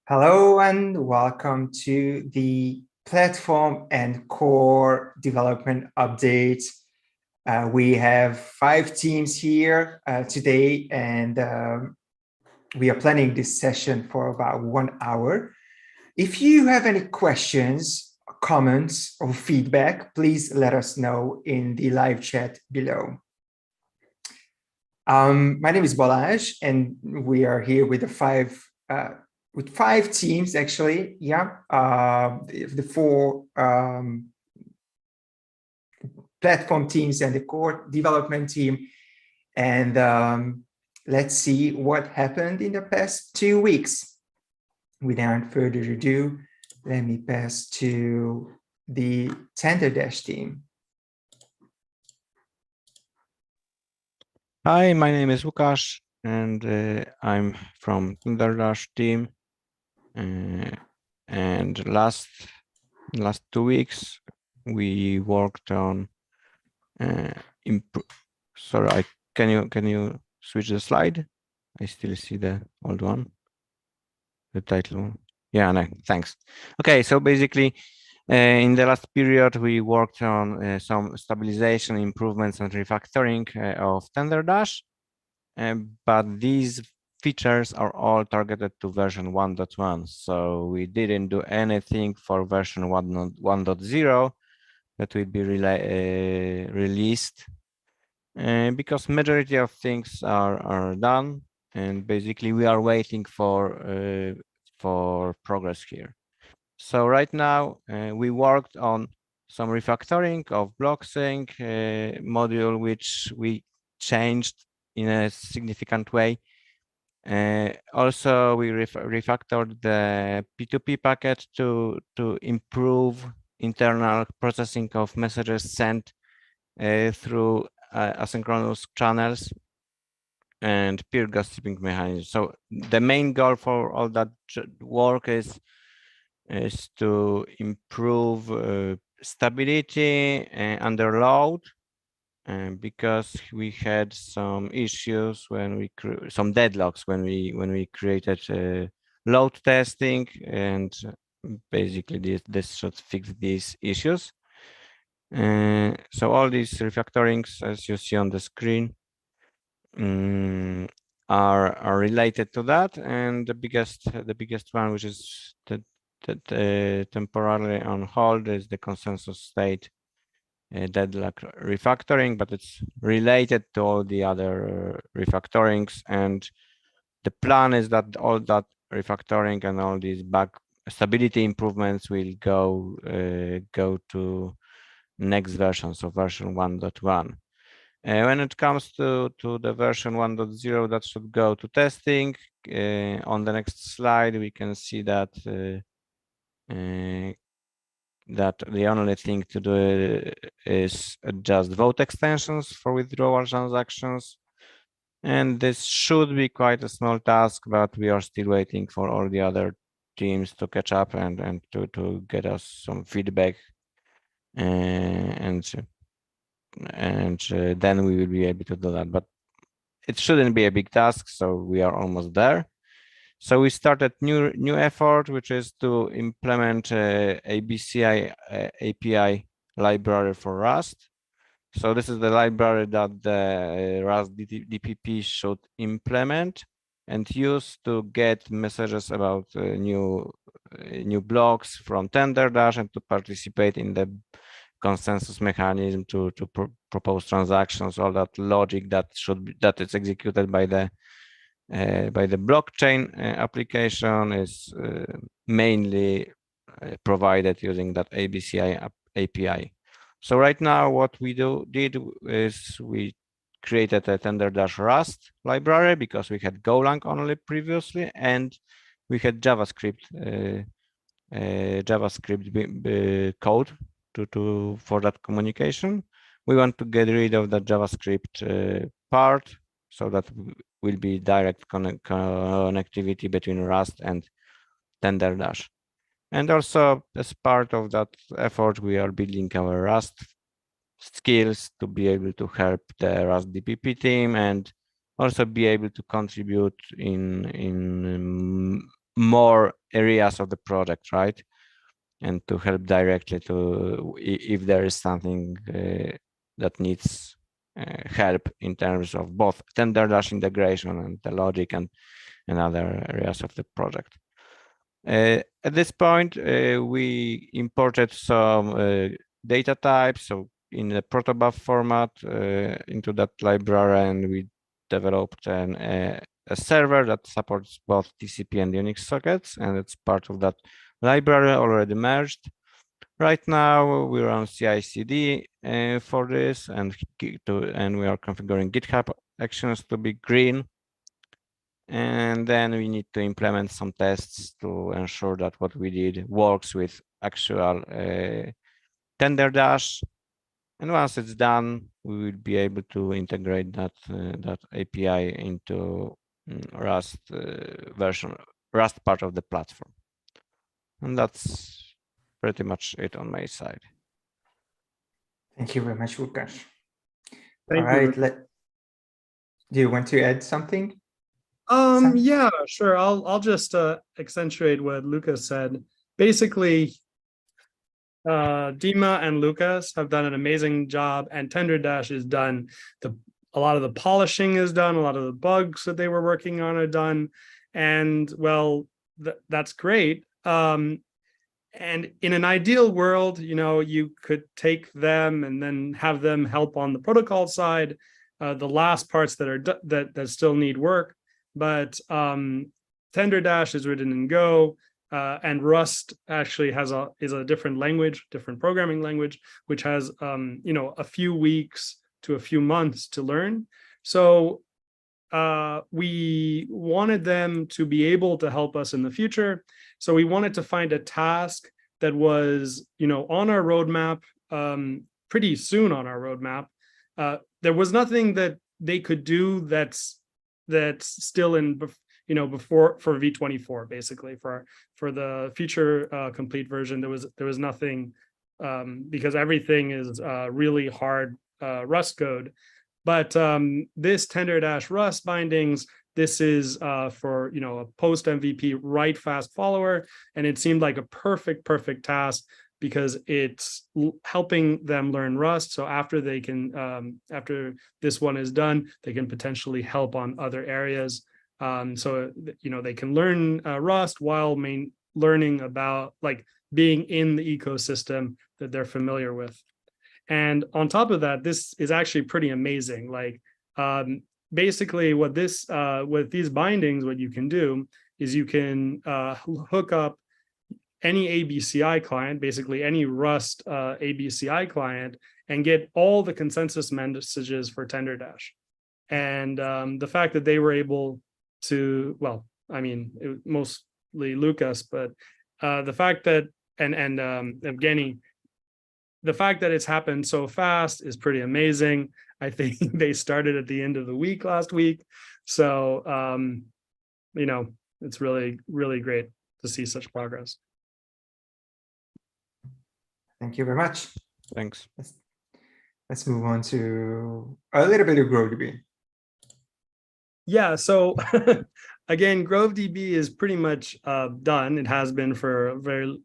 Hello and welcome to the platform and core development update. We have 5 teams here today, and we are planning this session for about 1 hour. If you have any questions, comments, or feedback, please let us know in the live chat below. My name is Balázs, and we are here with with 5 teams actually. Yeah, the 4 platform teams and the core development team. And let's see what happened in the past 2 weeks. Without further ado, let me pass to the Tenderdash team. Hi, my name is Łukasz, and I'm from Tenderdash team. And last 2 weeks, we worked on Sorry, can you switch the slide? I still see the old one, the title one. Yeah, no, thanks. Okay, so basically, in the last period, we worked on some stabilization, improvements, and refactoring of Tenderdash. But these features are all targeted to version 1.1. So we didn't do anything for version 1.0 that will be released because majority of things are done. And basically we are waiting for progress here. So right now we worked on some refactoring of blocksync module, which we changed in a significant way. Also, we refactored the P2P packet to improve internal processing of messages sent through asynchronous channels and peer gossiping mechanism. So the main goal for all that work is to improve stability under load, because we had some issues when we some deadlocks when we created load testing, and basically this should fix these issues. So all these refactorings, as you see on the screen, are related to that, and the biggest one, which is temporarily on hold, is the consensus state deadlock refactoring, but it's related to all the other refactorings. And the plan is that all that refactoring and all these bug stability improvements will go to next version, so version 1.1. When it comes to the version 1.0, that should go to testing. On the next slide, we can see that that the only thing to do is adjust vote extensions for withdrawal transactions. And this should be quite a small task, but we are still waiting for all the other teams to catch up and to get us some feedback. And then we will be able to do that. But it shouldn't be a big task, so we are almost there. So we started new effort, which is to implement a BCI API library for Rust. So this is the library that the Rust DPP should implement and use to get messages about new blocks from Tenderdash and to participate in the consensus mechanism to propose transactions. All that logic that is executed by the blockchain application is mainly provided using that ABCI API. So right now, what we did is we created a Tenderdash Rust library because we had Golang only previously, and we had JavaScript code for that communication. We want to get rid of the JavaScript part, so that will be direct connectivity between Rust and Tenderdash. And also, as part of that effort, we are building our Rust skills to be able to help the Rust DPP team and also be able to contribute in more areas of the project, right? And to help directly to if there is something that needs help in terms of both Tenderdash integration and the logic and other areas of the project. At this point, we imported some data types, so in the protobuf format into that library, and we developed a server that supports both TCP and Unix sockets, and it's part of that library already merged. Right now, we're on CI/CD for this, and we are configuring GitHub actions to be green. And then we need to implement some tests to ensure that what we did works with actual Tenderdash. And once it's done, we will be able to integrate that API into Rust Rust part of the platform. And that's pretty much it on my side. Thank you very much, Łukasz. Thank All right, you. do you want to add something? Yeah, sure. I'll just accentuate what Lucas said. Basically, Dima and Lucas have done an amazing job, and Tenderdash is done. A lot of the polishing is done, a lot of the bugs that they were working on are done, and well, that's great. And in an ideal world, you know, you could take them and then have them help on the protocol side, the last parts that are that still need work. But Tenderdash is written in Go, and Rust actually is a different language, different programming language, which has you know, a few weeks to a few months to learn. So we wanted them to be able to help us in the future. So we wanted to find a task that was, you know, on our roadmap, pretty soon on our roadmap. There was nothing that they could do that's still in, you know, before for v24, basically for the future complete version. There was nothing, because everything is really hard Rust code. But this Tenderdash Rust bindings, this is for, you know, a post MVP write fast follower, and it seemed like a perfect task because it's helping them learn Rust. So after they can, after this one is done, they can potentially help on other areas. So, you know, they can learn Rust while learning about, like, being in the ecosystem that they're familiar with. And on top of that, this is actually pretty amazing. Like, basically what with these bindings, what you can do is you can hook up any ABCI client, basically any Rust ABCI client, and get all the consensus messages for Tenderdash. And the fact that they were able to, well, I mean, mostly Lucas, but the fact that, and Evgeny, the fact that it's happened so fast is pretty amazing. I think they started at the end of the week last week. So, you know, it's really, really great to see such progress. Thank you very much. Thanks. Let's move on to a little bit of GroveDB. Yeah, so again, GroveDB is pretty much done. It has been for a very,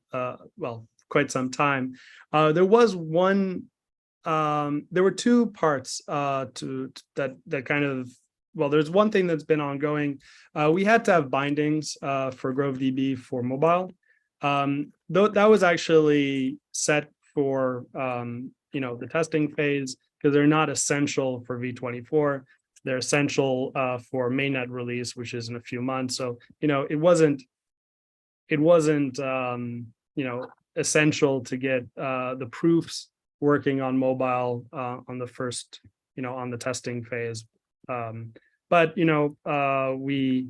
well, quite some time. There was one, there were two parts to that kind of, well, there's one thing that's been ongoing. We had to have bindings for GroveDB for mobile. Though that was actually set for, you know, the testing phase, because they're not essential for v24. They're essential for mainnet release, which is in a few months. So, you know, it wasn't, you know, essential to get the proofs working on mobile on the first, you know, on the testing phase. But, you know, we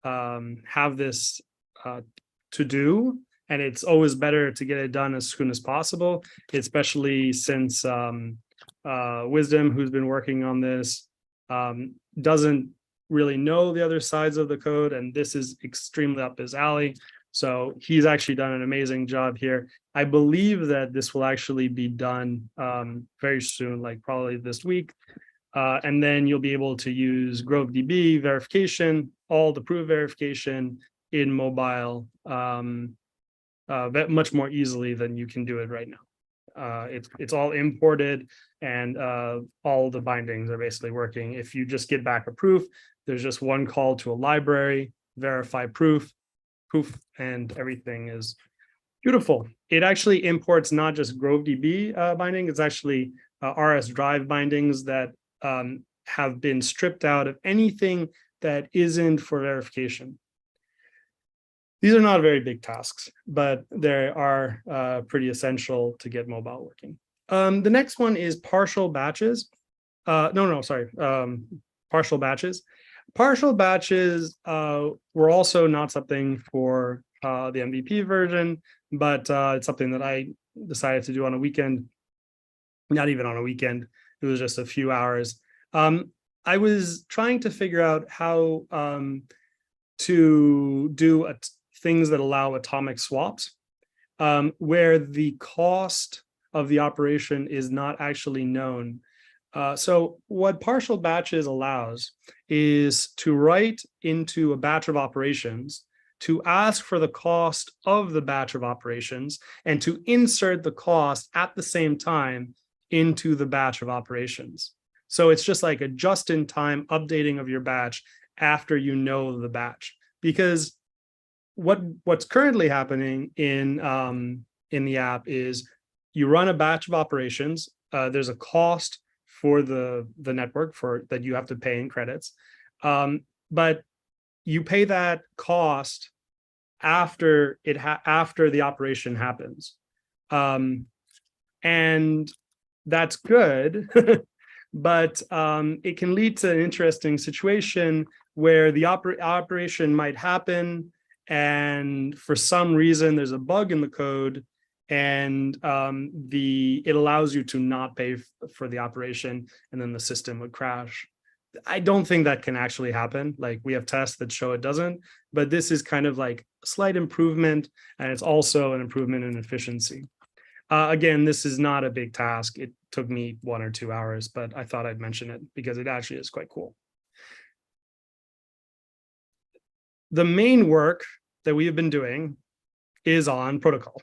have this to do, and it's always better to get it done as soon as possible, especially since Wisdom, who's been working on this, doesn't really know the other sides of the code, and this is extremely up his alley. So he's actually done an amazing job here. I believe that this will actually be done very soon, like probably this week. And then you'll be able to use GroveDB verification all the proof verification in mobile much more easily than you can do it right now. It's all imported, and all the bindings are basically working. If you just get back a proof, there's just one call to a library, verify proof, and everything is beautiful. It actually imports not just GroveDB binding, it's actually RS drive bindings that have been stripped out of anything that isn't for verification. These are not very big tasks, but they are pretty essential to get mobile working. The next one is partial batches. Partial batches. Partial batches were also not something for the MVP version, but it's something that I decided to do on a weekend. Not even on a weekend, it was just a few hours. I was trying to figure out how to do things that allow atomic swaps, where the cost of the operation is not actually known. So what partial batches allows is to write into a batch of operations to ask for the cost of the batch of operations and to insert the cost at the same time into the batch of operations. So it's just like a just-in-time updating of your batch after you know the batch. Because what's currently happening in the app is you run a batch of operations. There's a cost for the network that you have to pay in credits, but you pay that cost after the operation happens, and that's good. But it can lead to an interesting situation where the operation might happen, and for some reason there's a bug in the code, and it allows you to not pay for the operation, and then the system would crash. I don't think that can actually happen. Like, we have tests that show it doesn't, but this is kind of like a slight improvement, and it's also an improvement in efficiency. Again, this is not a big task. It took me 1 or 2 hours, but I thought I'd mention it because it actually is quite cool. The main work that we have been doing is on protocol.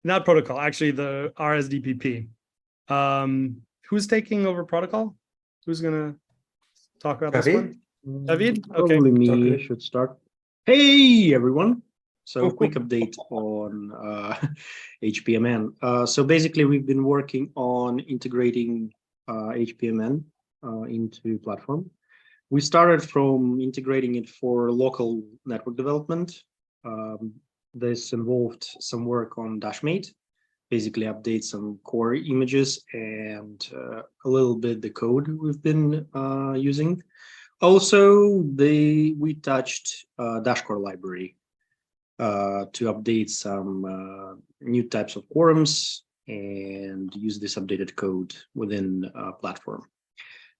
Not protocol, actually the RSDPP. Who's taking over protocol? Who's gonna talk about this one? David? Okay. Probably me should start. Hey, everyone. So quick update on HPMN. So basically, we've been working on integrating HPMN into platform. We started from integrating it for local network development. This involved some work on Dashmate, basically update some core images and a little bit the code we've been using. Also, we touched Dashcore library to update some new types of quorums and use this updated code within platform.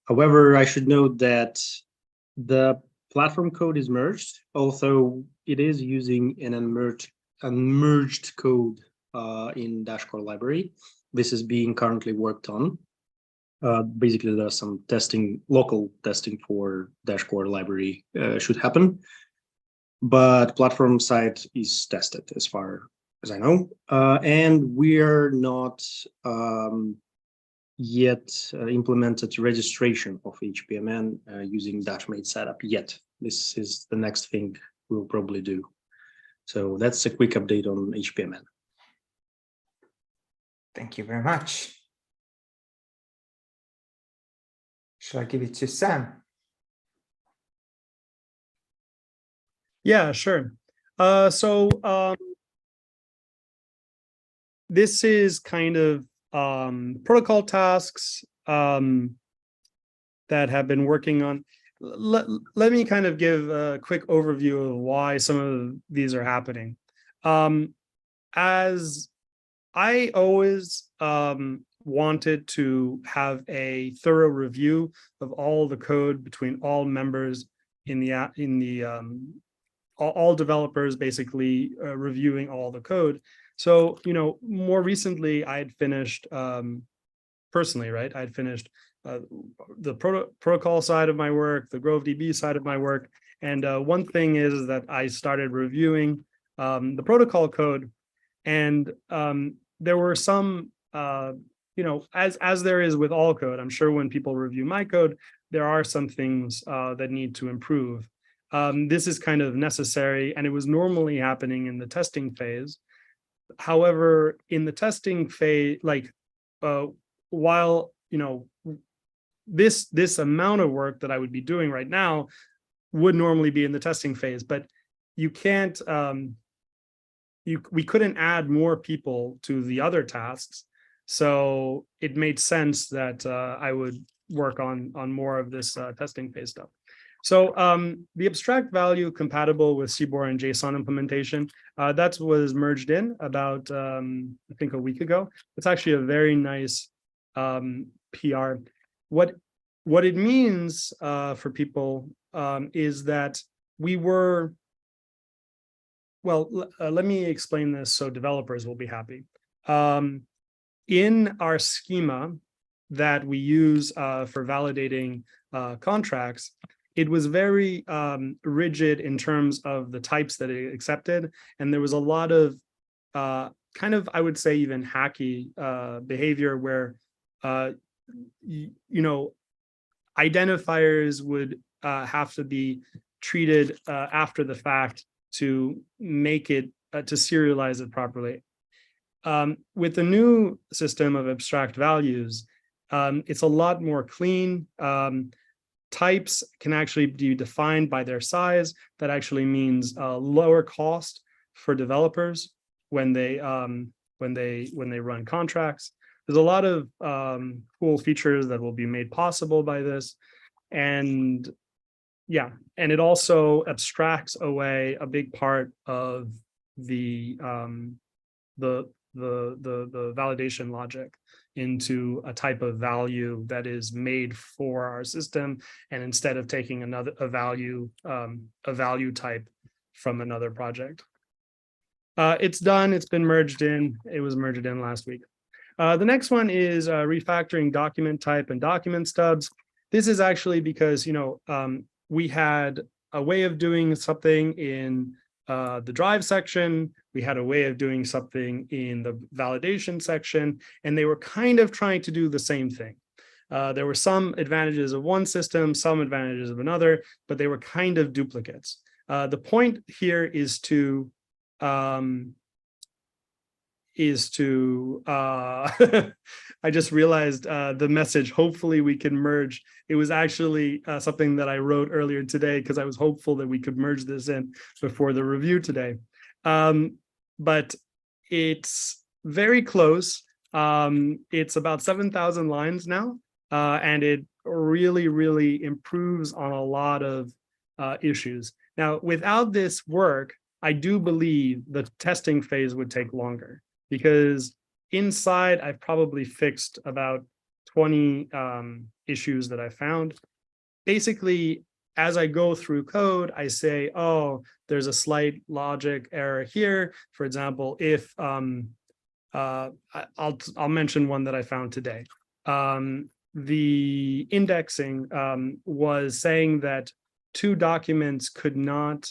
However, I should note that the platform code is merged, although it is using an unmerged code in Dashcore library. This is being currently worked on. Basically, there's some testing, local testing for Dashcore library should happen, but platform side is tested as far as I know. And we're not yet implemented registration of HPMN using Dashmate setup yet. This is the next thing we'll probably do. So that's a quick update on HPMN. Thank you very much. Shall I give it to Sam? Yeah, sure. This is kind of protocol tasks that have been working on. Let me kind of give a quick overview of why some of these are happening. As I always wanted to have a thorough review of all the code between all members all developers, basically reviewing all the code. So, more recently I had finished personally, right? I had finished protocol side of my work, the GroveDB side of my work. And one thing is that I started reviewing the protocol code, and there were some, as there is with all code, I'm sure when people review my code, there are some things that need to improve. This is kind of necessary, and it was normally happening in the testing phase. However, in the testing phase, while this amount of work that I would be doing right now would normally be in the testing phase, but you can't, we couldn't add more people to the other tasks. So it made sense that I would work on more of this testing phase stuff. So the abstract value compatible with CBOR and JSON implementation, that was merged in about, I think, a week ago. It's actually a very nice PR. What it means for people is that we were, let me explain this so developers will be happy. In our schema that we use for validating contracts, it was very rigid in terms of the types that it accepted. And there was a lot of kind of, I would say, even hacky behavior where, identifiers would have to be treated after the fact to make it, to serialize it properly. With the new system of abstract values, it's a lot more clean. Types can actually be defined by their size. That actually means lower cost for developers when they run contracts. There's a lot of cool features that will be made possible by this, and yeah, and it also abstracts away a big part of the validation logic into a type of value that is made for our system, and instead of taking a value type from another project. It's done. It's been merged in. It was merged in last week. The next one is refactoring document type and document stubs. This is actually because we had a way of doing something in the drive section. We had a way of doing something in the validation section, and they were kind of trying to do the same thing. There were some advantages of one system, some advantages of another, but they were kind of duplicates. The point here is to I just realized the message, hopefully we can merge. It was actually something that I wrote earlier today because I was hopeful that we could merge this in before the review today. But it's very close. It's about 7,000 lines now, and it really, really improves on a lot of issues. Now, without this work, I do believe the testing phase would take longer, because inside I've probably fixed about 20 issues that I found. Basically, as I go through code, I say, oh, there's a slight logic error here. For example, if I'll mention one that I found today. The indexing was saying that two documents could not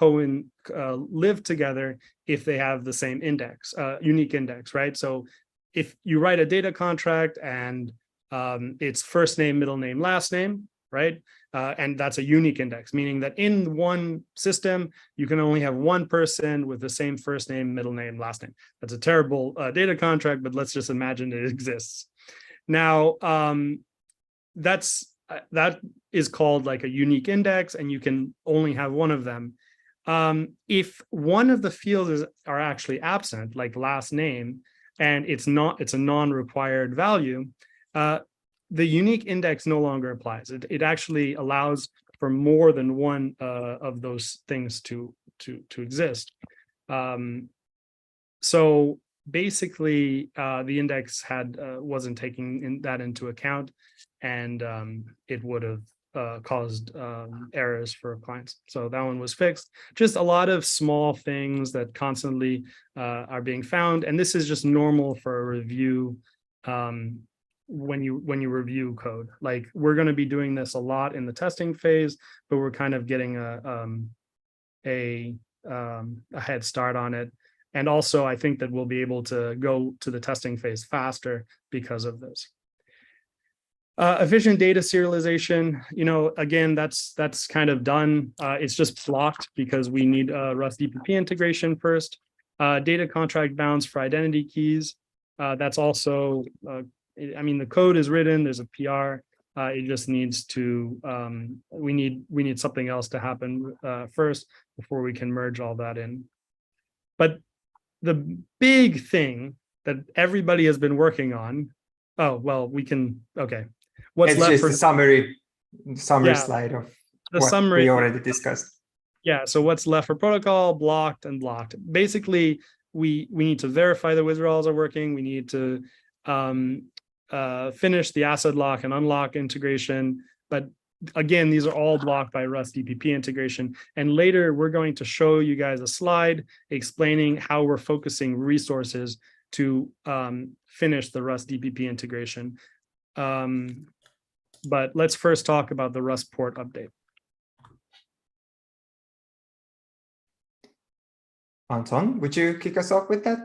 live together if they have the same index, unique index, right? So if you write a data contract and it's first name, middle name, last name, right? And that's a unique index, meaning that in one system, you can only have one person with the same first name, middle name, last name. That's a terrible data contract, but let's just imagine it exists. Now, that is called like a unique index, and you can only have one of them. If one of the fields are actually absent, like last name, and it's a non-required value, the unique index no longer applies. It actually allows for more than one of those things to exist. So basically, the index wasn't taking that into account, and it would have caused errors for clients. So that one was fixed. Just a lot of small things that constantly are being found, and this is just normal for a review when you review code. Like, we're going to be doing this a lot in the testing phase, but we're kind of getting a head start on it. And also, I think that we'll be able to go to the testing phase faster because of this. Efficient data serialization, again, that's kind of done. It's just blocked because we need Rust DPP integration first. Data contract bounds for identity keys. That's also, the code is written, there's a PR. It just needs to, we need something else to happen first before we can merge all that in. But the big thing that everybody has been working on, okay. What's it's left just for the summary Yeah, slide of the what summary we already discussed. Yeah, so what's left for protocol, blocked and blocked. Basically, we need to verify the withdrawals are working. We need to finish the asset lock and unlock integration. But again, these are all blocked by Rust DPP integration. And later, we're going to show you guys a slide explaining how we're focusing resources to finish the Rust DPP integration. But let's first talk about the Rust port update. Anton, would you kick us off with that?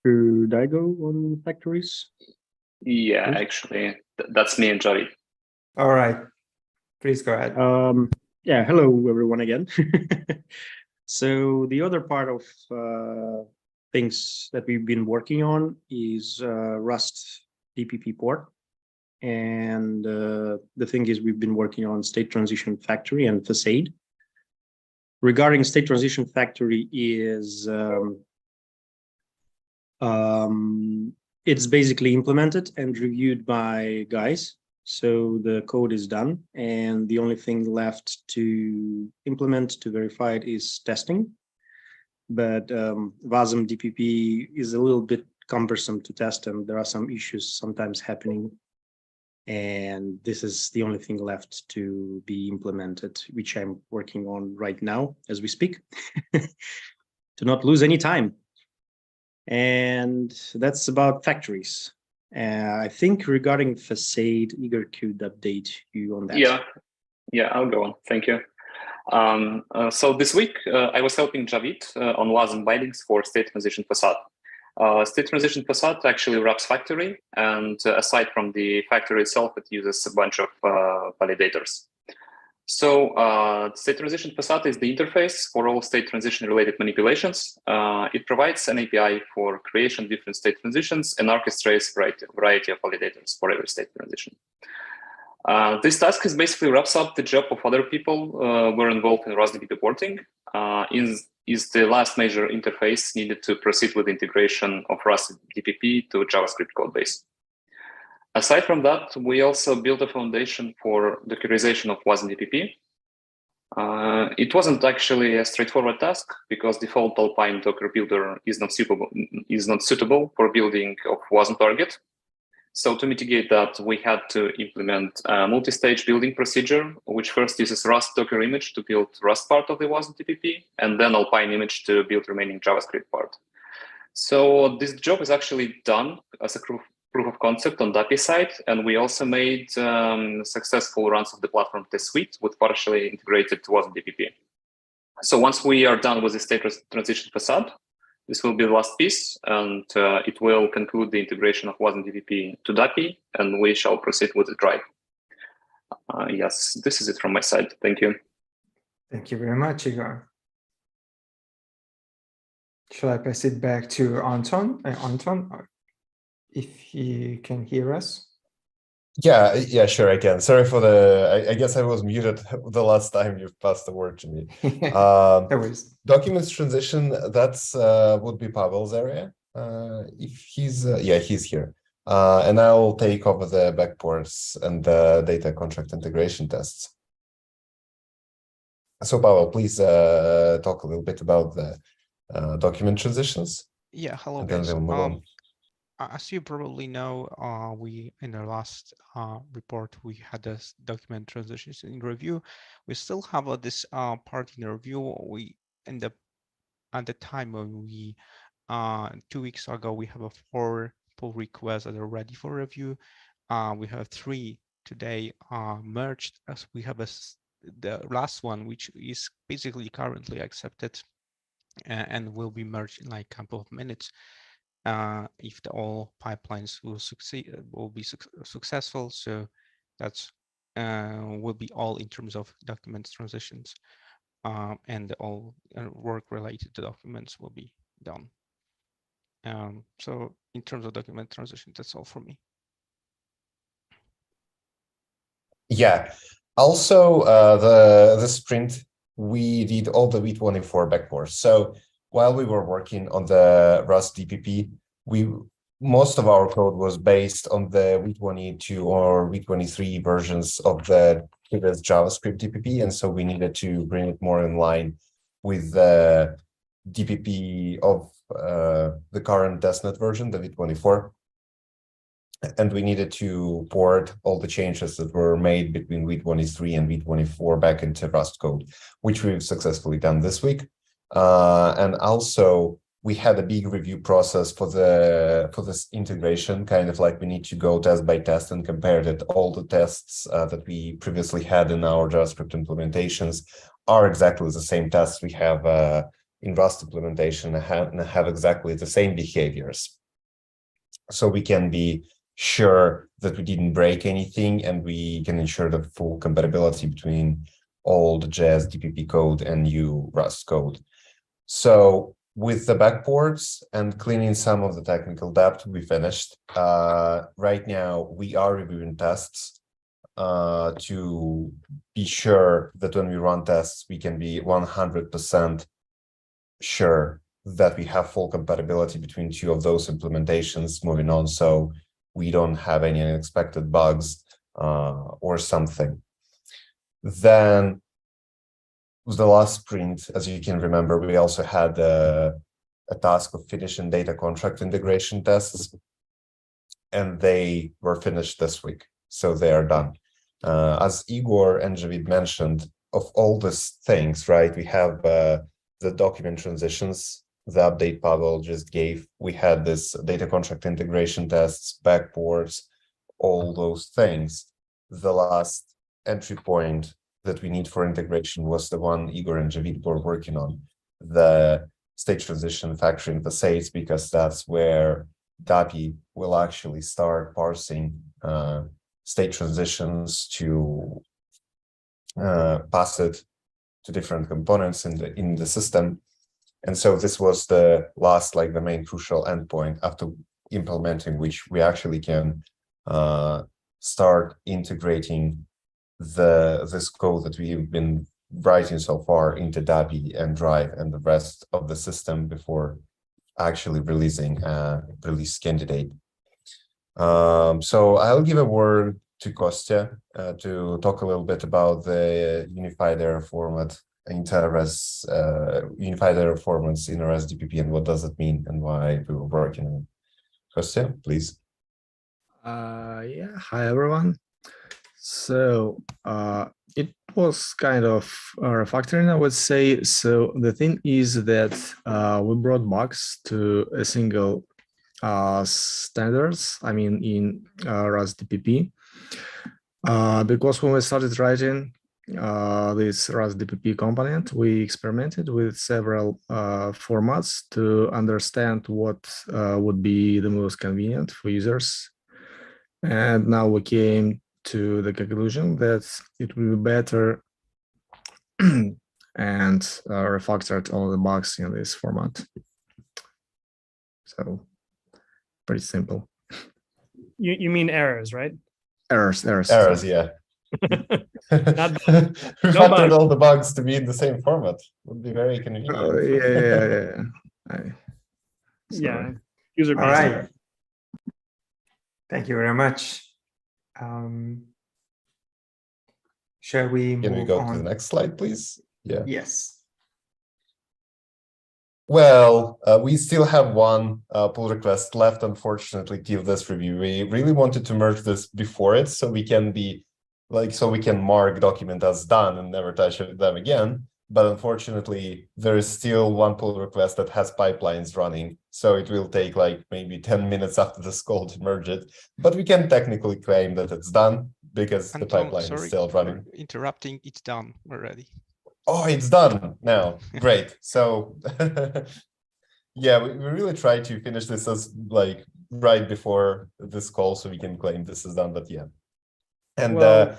Should I go on factories? Yeah, Please? actually, that's me and Javi. All right, please go ahead. Yeah, hello everyone again. So the other part of things that we've been working on is Rust DPP port. And the thing is, we've been working on state transition factory and facade. Regarding state transition factory is it's basically implemented and reviewed by guys. So the code is done, and the only thing left to implement to verify it is testing. But WASM DPP is a little bit cumbersome to test, and there are some issues sometimes happening. And this is the only thing left to be implemented, which I'm working on right now as we speak, to not lose any time. And that's about factories. I think regarding facade, Igor could update you on that. Yeah, I'll go on. Thank you. So this week, I was helping Javid on WASM bindings for state transition facade. State transition facade actually wraps factory, and aside from the factory itself, it uses a bunch of validators. So state transition facade is the interface for all state transition related manipulations. It provides an API for creation of different state transitions and orchestrates variety of validators for every state transition. This task is basically wraps up the job of other people who were involved in Rust DPP porting. Is the last major interface needed to proceed with integration of Rust DPP to JavaScript codebase. Aside from that, we also built a foundation for Dockerization of WASM DPP. It wasn't actually a straightforward task because default Alpine Docker builder is not suitable for building of WASM target. So to mitigate that, we had to implement a multi-stage building procedure, which first uses Rust Docker image to build Rust part of the WASM DPP, and then Alpine image to build remaining JavaScript part. So this job is actually done as a proof of concept on DAPI side, and we also made successful runs of the platform test suite with partially integrated WASM DPP. So once we are done with the state transition facade, this will be the last piece, and it will conclude the integration of WASM DPP to DAPI, and we shall proceed with the drive. Yes, this is it from my side. Thank you. Thank you very much, Igor. Shall I pass it back to Anton? Anton, if you can hear us. Yeah, sure, I can. Sorry for I guess I was muted the last time you passed the word to me. Documents transition, that's would be Pavel's area. If he's, yeah, he's here. And I'll take over the backports and the data contract integration tests. So Pavel, please talk a little bit about the document transitions. Yeah, hello and then guys. we'll move on. As you probably know, we in the last report we had this document transitions in review. We still have this part in the review. We end up at the time when we 2 weeks ago we have 4 pull requests that are ready for review. We have 3 today merged, as we have the last one, which is basically currently accepted and will be merged in like a couple of minutes if all pipelines will be successful. So that's will be all in terms of document transitions, and all work related to documents will be done. So in terms of document transition, that's all for me. Yeah. Also, the sprint, we did all the V24 backports. So while we were working on the Rust DPP, most of our code was based on the V22 or V23 versions of the previous JavaScript DPP, and so we needed to bring it more in line with the DPP of the current testnet version, the V24. And we needed to port all the changes that were made between V23 and V24 back into Rust code, which we've successfully done this week. And also, we had a big review process for this integration, kind of like we need to go test by test and compare that all the tests that we previously had in our JavaScript implementations are exactly the same tests we have in Rust implementation and have exactly the same behaviors. So we can be sure that we didn't break anything, and we can ensure the full compatibility between old JS DPP code and new Rust code. So with the backports and cleaning some of the technical debt, we finished. Right now, we are reviewing tests to be sure that when we run tests, we can be 100% sure that we have full compatibility between 2 of those implementations moving on, so we don't have any unexpected bugs or something. Then the last sprint, as you can remember, we also had a task of finishing data contract integration tests, and they were finished this week, so they are done. As Igor and Javid mentioned, of all these things, right, we have the document transitions, the update Pavel just gave. We had this data contract integration tests, backports, all those things. The last entry point that we need for integration was the one Igor and Javid were working on, the state transition factoring the states, because that's where DAPI will actually start parsing state transitions to pass it to different components in the system. And so this was the last, like the main crucial endpoint, after implementing which we actually can start integrating this code that we've been writing so far into DAPI and Drive and the rest of the system before actually releasing a release candidate. So I'll give a word to Kostya to talk a little bit about the unified error format unified error formats in Rust DPP, and what does it mean and why we were working on it. Kostya, please. Yeah, hi everyone. So it was kind of refactoring, I would say. So the thing is that we brought bugs to a single standards, I mean in Rust DPP, because when we started writing this Rust DPP component, we experimented with several formats to understand what would be the most convenient for users. And now we came to the conclusion that it will be better and refactored all the bugs in this format. So pretty simple. You mean errors, right? Errors, Yeah. Refactored all the bugs to be in the same format would be very convenient. Yeah. User all right. Thank you very much. Shall we move on? Can we go to the next slide, please? Yeah. Yes. Well, we still have one pull request left, unfortunately, to this review. We really wanted to merge this before it, so we can be so we can mark document as done and never touch them again. but unfortunately, there is still one pull request that has pipelines running. So it will take like maybe 10 minutes after this call to merge it. But we can technically claim that it's done because the pipeline is still running. Interrupting, it's done already. Oh, it's done now. Great. So yeah, we really try to finish this as like right before this call so we can claim this is done, but yeah. And Well,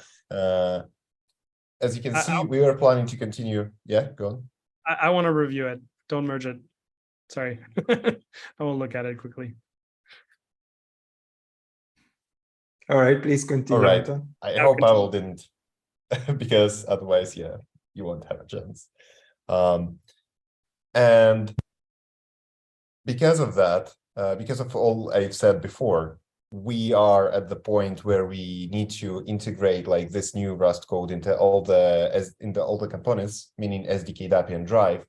as you can see, we are planning to continue. Yeah, go on. I want to review it. Don't merge it. Sorry. I will look at it quickly. All right, please continue. All right. Anton. I hope Pavel didn't, because otherwise, yeah, you won't have a chance. And because of that, because of all I've said before, we are at the point where we need to integrate like this new Rust code into all the components, meaning SDK, DAPI, and Drive.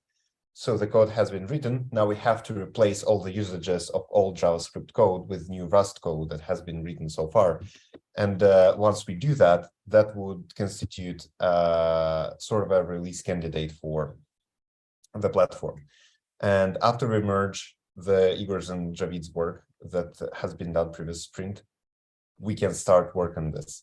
So the code has been written. Now we have to replace all the usages of old JavaScript code with new Rust code that has been written so far. And once we do that, that would constitute sort of a release candidate for the platform. And after we merge the Igor's and Javid's work that has been done previous sprint, we can start work on this.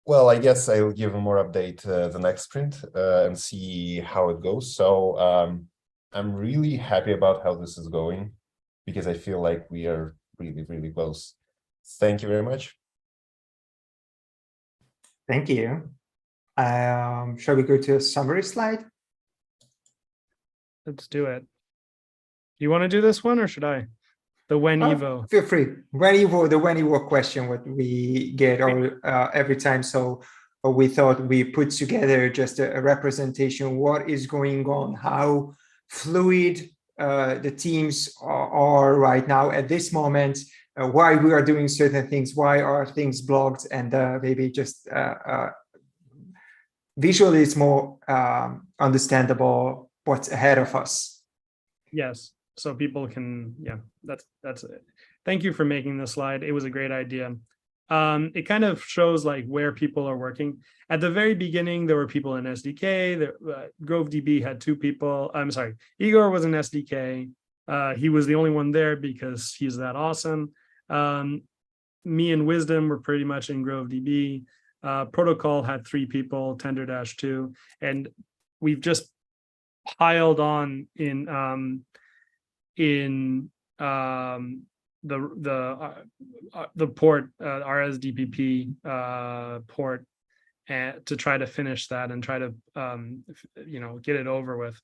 Well, I guess I'll give a more update the next sprint and see how it goes. So I'm really happy about how this is going because I feel like we are really, really close. Thank you very much. Thank you. Shall we go to a summary slide? Let's do it. Do you want to do this one or should I? The when Evo. Feel free. When Evo, the when Evo question, what we get every time. So we thought we put together just a representation. What is going on? How fluid the teams are right now at this moment? Why we are doing certain things? Why are things blocked? And maybe just visually, it's more understandable what's ahead of us. Yes. So people can, yeah, that's it. Thank you for making this slide. It was a great idea. It kind of shows like where people are working. At the very beginning, there were people in SDK. GroveDB had 2 people. I'm sorry, Igor was in SDK. He was the only one there because he's that awesome. Me and Wisdom were pretty much in GroveDB. Protocol had 3 people, Tenderdash 2, and we've just piled on in the port RSDPP port and to try to finish that and try to get it over with.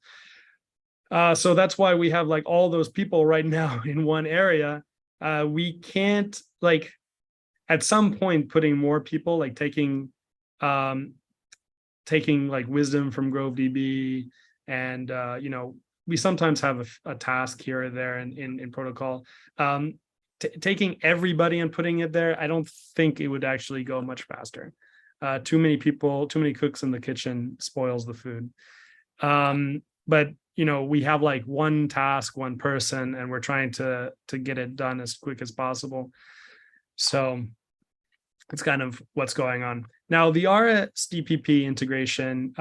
So that's why we have like all those people right now in one area. We can't like at some point putting more people like taking like Wisdom from GroveDB and we sometimes have a task here or there in protocol. Taking everybody and putting it there, I don't think it would actually go much faster. Too many people, too many cooks in the kitchen spoils the food. But we have like one task, one person, and we're trying to get it done as quick as possible. So it's kind of what's going on. Now the RSDPP integration,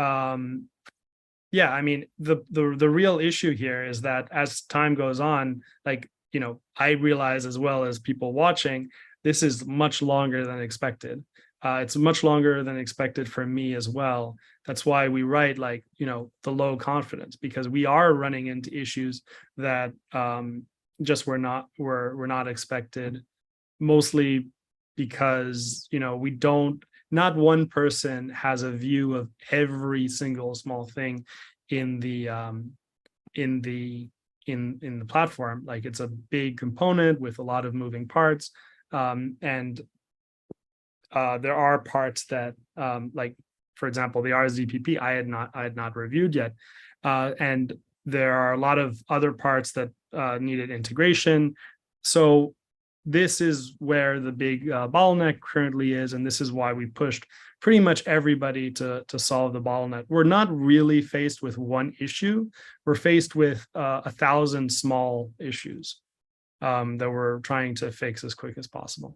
yeah, I mean, the real issue here is that as time goes on, like, I realize as well as people watching, this is much longer than expected. It's much longer than expected for me as well. That's why we write like, the low confidence, because we are running into issues that just were not expected, mostly because, not one person has a view of every single small thing in the platform. Like it's a big component with a lot of moving parts, and there are parts that like, for example, the RSDPP I had not reviewed yet, and there are a lot of other parts that needed integration. So this is where the big bottleneck currently is, and this is why we pushed pretty much everybody to solve the bottleneck. We're not really faced with one issue. We're faced with 1,000 small issues that we're trying to fix as quick as possible.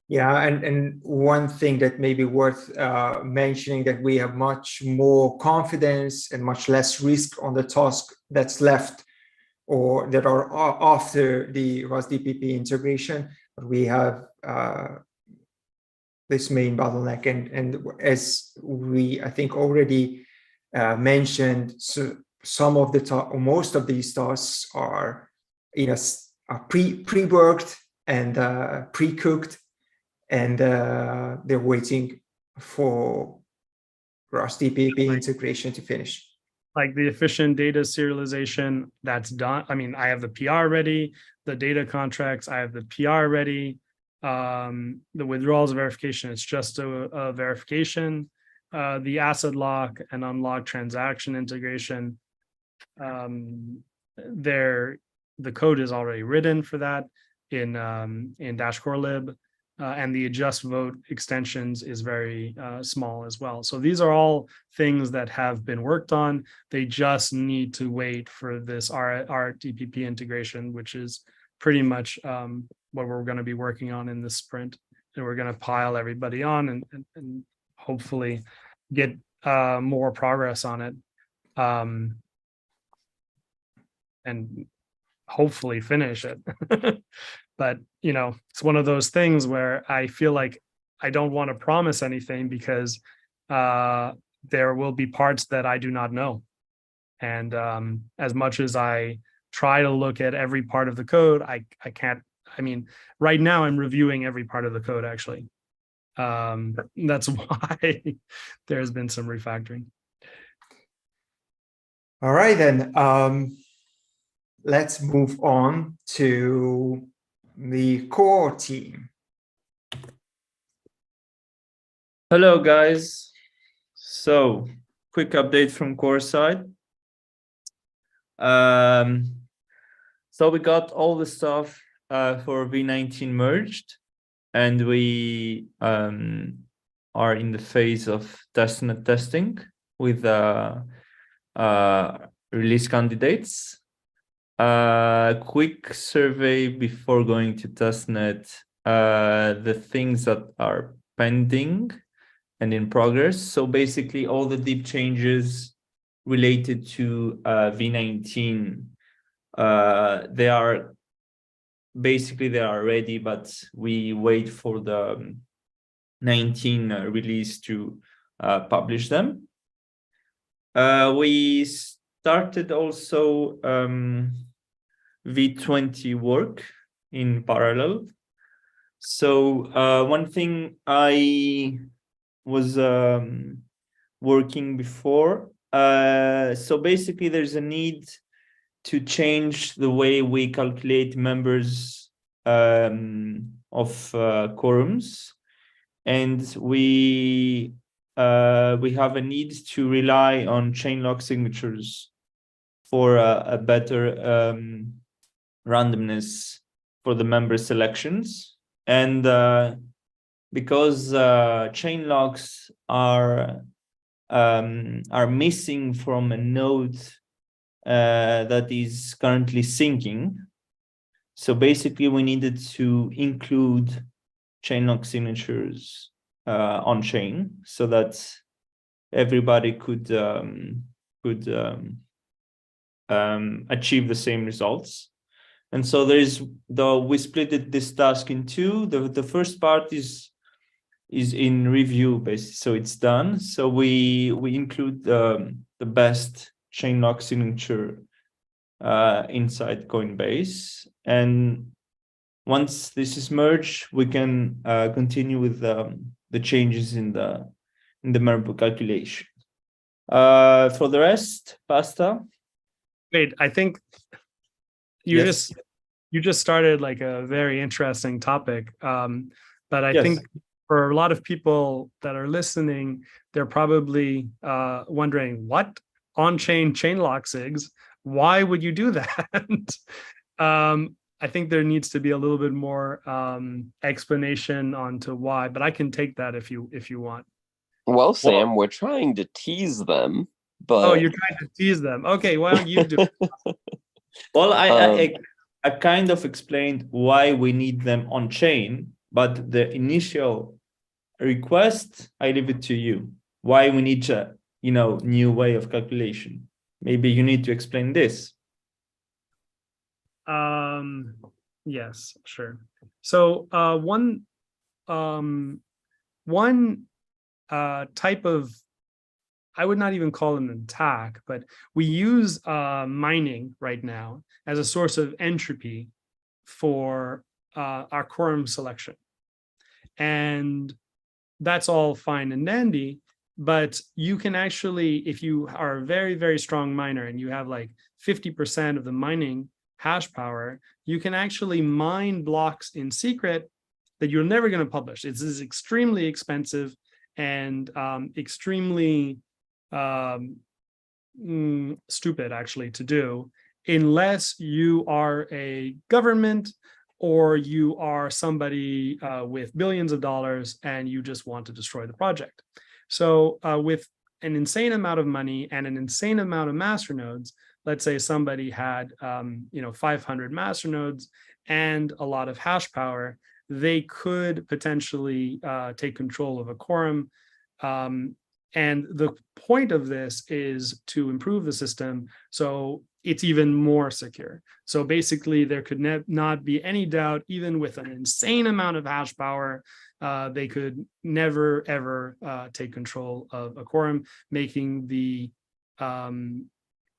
Yeah, and one thing that may be worth mentioning, that we have much more confidence and much less risk on the task that's left or that are after the ROS-DPP integration. But we have this main bottleneck, and as we, I think, already mentioned, so some of the or most of these tasks are, are pre-worked and pre-cooked, and they're waiting for ROS-DPP integration to finish. Like the efficient data serialization, that's done. I mean, I have the PR ready, the data contracts, I have the PR ready. The withdrawals verification, it's just a verification. The asset lock and unlock transaction integration, the code is already written for that in Dash Core Lib. And the adjust vote extensions is very small as well. So these are all things that have been worked on. They just need to wait for this RDPP integration, which is pretty much what we're going to be working on in this sprint. And we're going to pile everybody on and hopefully get more progress on it. And hopefully finish it. But, it's one of those things where I feel like I don't want to promise anything because there will be parts that I do not know. And as much as I try to look at every part of the code, I can't. I mean, right now I'm reviewing every part of the code, actually. That's why there's been some refactoring. All right, then. Let's move on to the core team. Hello, guys. So, quick update from core side. So we got all the stuff for V19 merged, and we are in the phase of testnet testing with release candidates. Quick survey before going to testnet, the things that are pending and in progress. So basically all the deep changes related to V19, they are ready, but we wait for the 19 release to publish them. We started also V20 work in parallel. So one thing I was working before, so basically there's a need to change the way we calculate members of quorums, and we have a need to rely on chain lock signatures for a better randomness for the member selections. And because chain locks are missing from a node that is currently syncing, so basically we needed to include chain lock signatures on chain so that everybody could achieve the same results. And so we split this task in two. The first part is in review, basically, so it's done. So we include the best chain lock signature inside Coinbase, and once this is merged, we can continue with the changes in the member calculation. For the rest, Pasta. Wait, I think you just started like a very interesting topic. But I think for a lot of people that are listening, they're probably wondering, what on-chain chain lock sigs? Why would you do that? I think there needs to be a little bit more explanation onto why, but I can take that if you want. Well, Sam, we're trying to tease them, but... Oh, you're trying to tease them. Okay, why don't you do it? Well, I kind of explained why we need them on chain, but the initial request, I leave it to you. Why we need a, new way of calculation? Maybe you need to explain this. Yes, sure. So one type of, I would not even call it an attack, but we use mining right now as a source of entropy for our quorum selection. And that's all fine and dandy, but you can actually, if you are a very, very strong miner and you have like 50% of the mining hash power, you can actually mine blocks in secret that you're never going to publish. It's extremely expensive and extremely stupid actually to do, unless you are a government or you are somebody with billions of dollars and you just want to destroy the project. So with an insane amount of money and an insane amount of master nodes, let's say somebody had 500 master nodes and a lot of hash power, they could potentially take control of a quorum. And the point of this is to improve the system so it's even more secure. So basically, there could not be any doubt, even with an insane amount of hash power, they could never, ever take control of a quorum, making the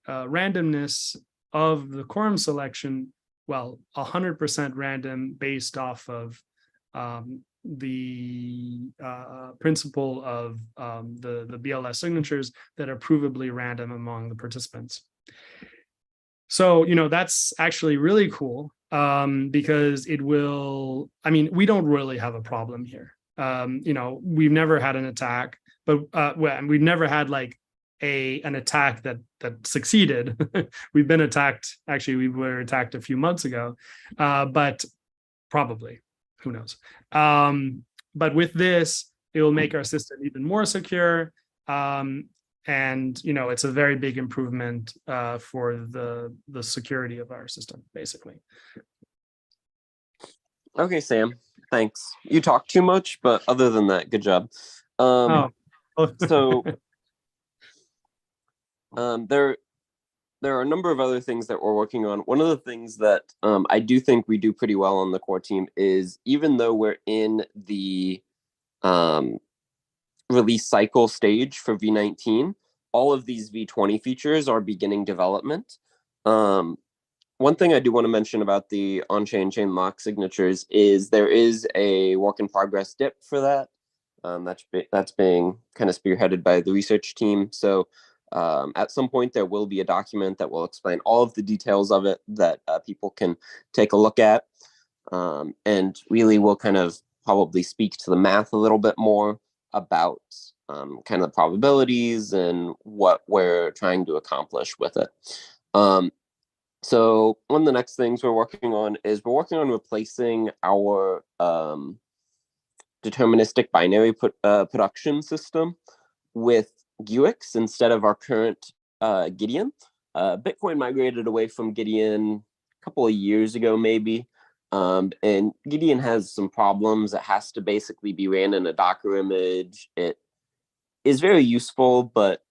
randomness of the quorum selection, 100% random based off of the principle of the BLS signatures that are provably random among the participants. So, that's actually really cool because it will, we don't really have a problem here. We've never had an attack, but we've never had like an attack that succeeded. We've been attacked. Actually, we were attacked a few months ago, but probably, who knows? But with this, it will make our system even more secure. And it's a very big improvement for the security of our system, basically. Okay, Sam. Thanks. You talk too much, but other than that, good job. So there are a number of other things that we're working on. One of the things that I do think we do pretty well on the core team is, even though we're in the release cycle stage for V19, all of these V20 features are beginning development. One thing I do want to mention about the on-chain chain lock signatures is there is a work in progress DIP for that. That's being kind of spearheaded by the research team. So at some point, there will be a document that will explain all of the details of it that people can take a look at. And really will kind of probably speak to the math a little bit more about kind of the probabilities and what we're trying to accomplish with it. So one of the next things we're working on is replacing our deterministic binary production system with Guix instead of our current Gideon. Bitcoin migrated away from Gideon a couple of years ago, maybe. And Gideon has some problems. It has to basically be ran in a Docker image. It is very useful, but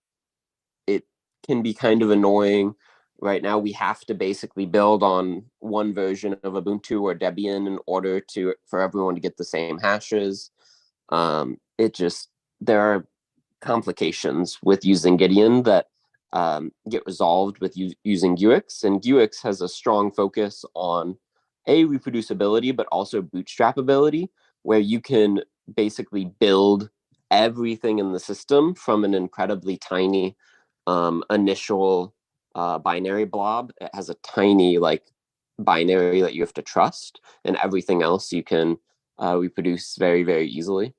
it can be kind of annoying. Right now, we have to basically build on one version of Ubuntu or Debian in order for everyone to get the same hashes. There are complications with using Gideon that get resolved with using Guix, and Guix has a strong focus on reproducibility, but also bootstrapability, where you can basically build everything in the system from an incredibly tiny initial binary blob. It has a tiny binary that you have to trust, and everything else you can reproduce very, very easily.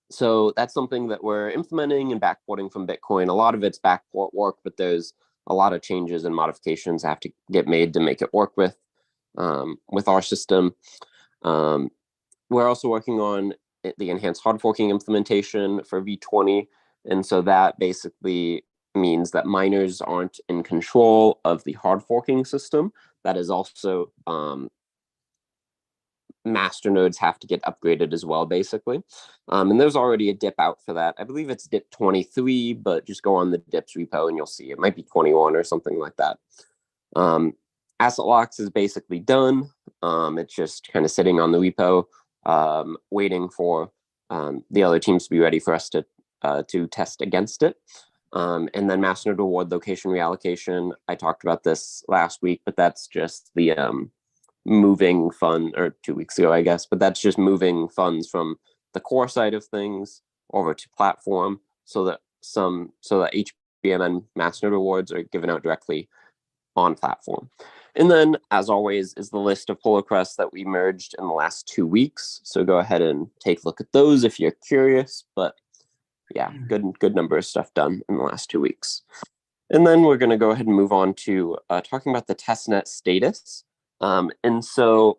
So that's something that we're implementing and backporting from Bitcoin. A lot of it's backport work, but there's a lot of changes and modifications that have to get made to make it work with our system. We're also working on the enhanced hard forking implementation for V20. And so that basically means that miners aren't in control of the hard forking system. That is also master nodes have to get upgraded as well, basically. And there's already a dip out for that. I believe it's dip 23, but just go on the dips repo and you'll see it might be 21 or something like that. Asset locks is basically done. It's just kind of sitting on the repo, waiting for the other teams to be ready for us to test against it. And then master node reward location reallocation. I talked about this last week, but that's just the moving fund, or 2 weeks ago, I guess, but that's just moving funds from the core side of things over to platform so that HPMN master node rewards are given out directly on platform. And then, as always, is the list of pull requests that we merged in the last 2 weeks. So go ahead and take a look at those if you're curious. But yeah, good number of stuff done in the last 2 weeks. And then we're going to go ahead and move on to talking about the testnet status. And so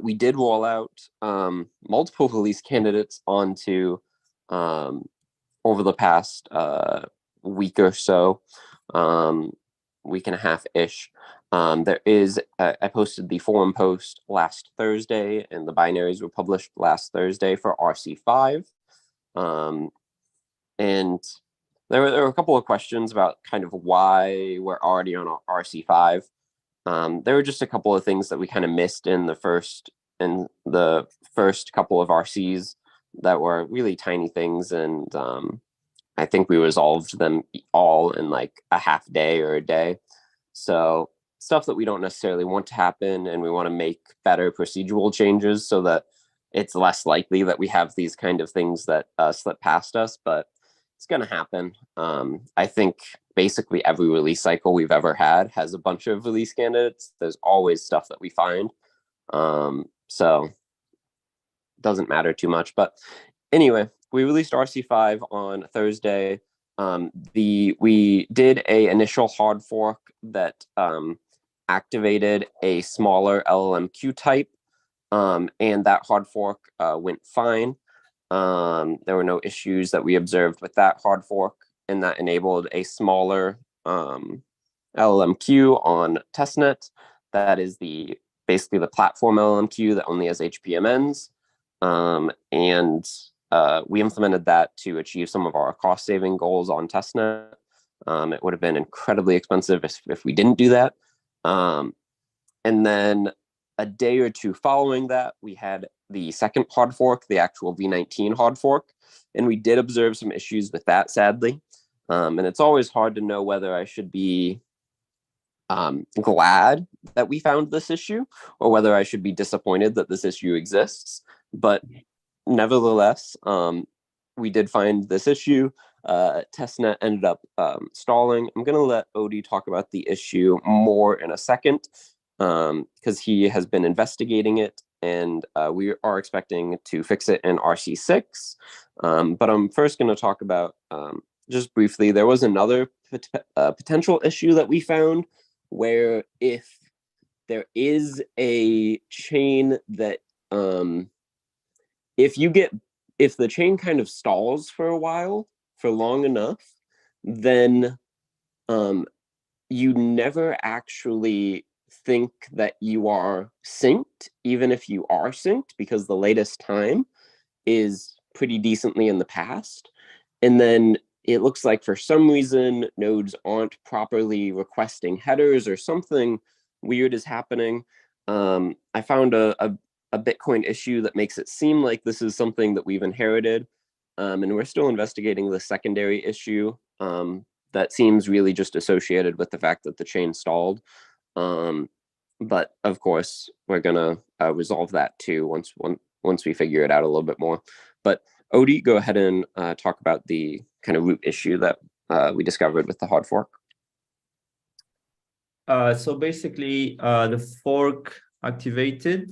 we did roll out multiple release candidates onto over the past week or so, week and a half-ish. There is, I posted the forum post last Thursday, and the binaries were published last Thursday for RC5. And there were a couple of questions about kind of why we're already on RC5. There were just a couple of things that we kind of missed in the first couple of RCs that were really tiny things, and I think we resolved them all in like a half day or a day. So stuff that we don't necessarily want to happen, and we want to make better procedural changes so that it's less likely that we have these kind of things that slip past us, but it's going to happen. I think basically every release cycle we've ever had has a bunch of release candidates. There's always stuff that we find. So it doesn't matter too much. But anyway, we released RC5 on Thursday. We did a initial hard fork that activated a smaller LLMQ type, and that hard fork went fine. There were no issues that we observed with that hard fork, and that enabled a smaller LLMQ on Testnet. That is basically the platform LLMQ that only has HPMNs. And we implemented that to achieve some of our cost saving goals on Testnet. It would have been incredibly expensive if we didn't do that. And then a day or two following that, we had the second hard fork, the actual V19 hard fork, and we did observe some issues with that, sadly. And it's always hard to know whether I should be glad that we found this issue or whether I should be disappointed that this issue exists. But nevertheless, we did find this issue. Testnet ended up stalling. I'm going to let Odie talk about the issue more in a second, because he has been investigating it, and we are expecting to fix it in RC6. But I'm first going to talk about, just briefly, there was another potential issue that we found where if there is a chain that, if the chain kind of stalls for a while, for long enough, then you never actually think that you are synced, even if you are synced, because the latest time is pretty decently in the past. And then it looks like for some reason nodes aren't properly requesting headers, or something weird is happening. I found a Bitcoin issue that makes it seem like this is something that we've inherited, and we're still investigating the secondary issue that seems really just associated with the fact that the chain stalled. But of course, we're gonna resolve that too once we figure it out a little bit more. But Odie, go ahead and talk about the kind of root issue that we discovered with the hard fork. So basically, the fork activated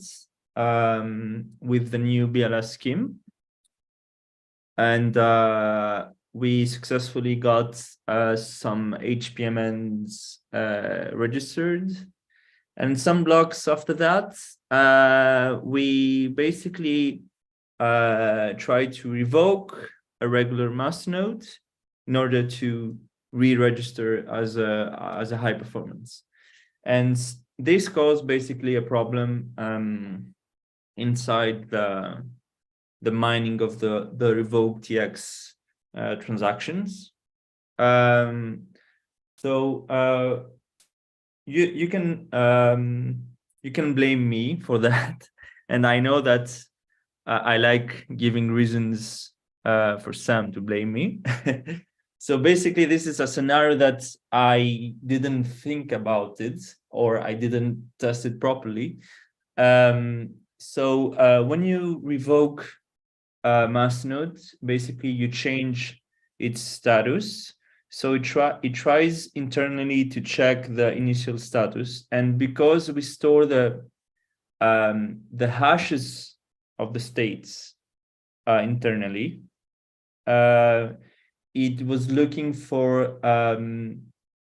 with the new BLS scheme, and we successfully got some HPMNs registered. And some blocks after that, we basically try to revoke a regular masternode in order to re-register as a high performance. And this caused basically a problem inside the mining of the revoke TX transactions. So you can blame me for that, and I know that I like giving reasons for Sam to blame me. So basically, this is a scenario that I didn't think about it, or I didn't test it properly. So when you revoke a masternode, basically you change its status. So it tries internally to check the initial status, and because we store the hashes of the states internally, it was looking for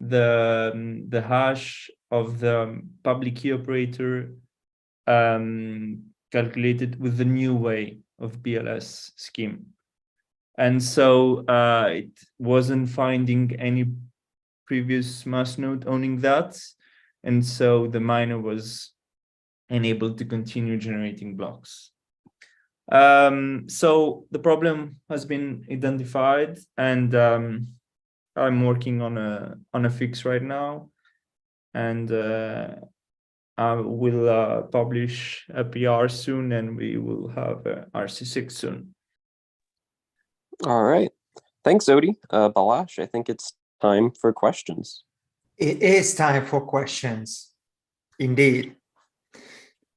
the hash of the public key operator calculated with the new way of BLS scheme. And so it wasn't finding any previous masternode owning that. And so the miner was unable to continue generating blocks. So the problem has been identified, and I'm working on a fix right now, and I will publish a PR soon, and we will have RC6 soon. All right. Thanks, Odi. Balázs, I think it's time for questions. It is time for questions, indeed.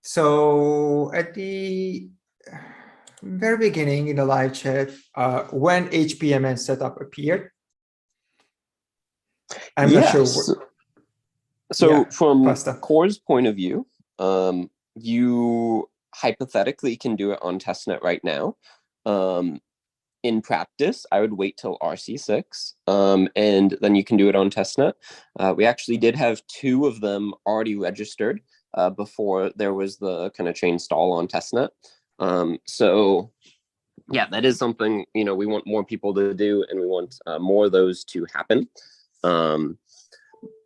So at the very beginning in the live chat, when HPMN setup appeared, I'm not sure. So from Pasta. Core's point of view, you hypothetically can do it on testnet right now. In practice, I would wait till RC6, and then you can do it on testnet. We actually did have 2 of them already registered before there was the kind of chain stall on testnet. So yeah, that is something, you know, we want more people to do, and we want more of those to happen.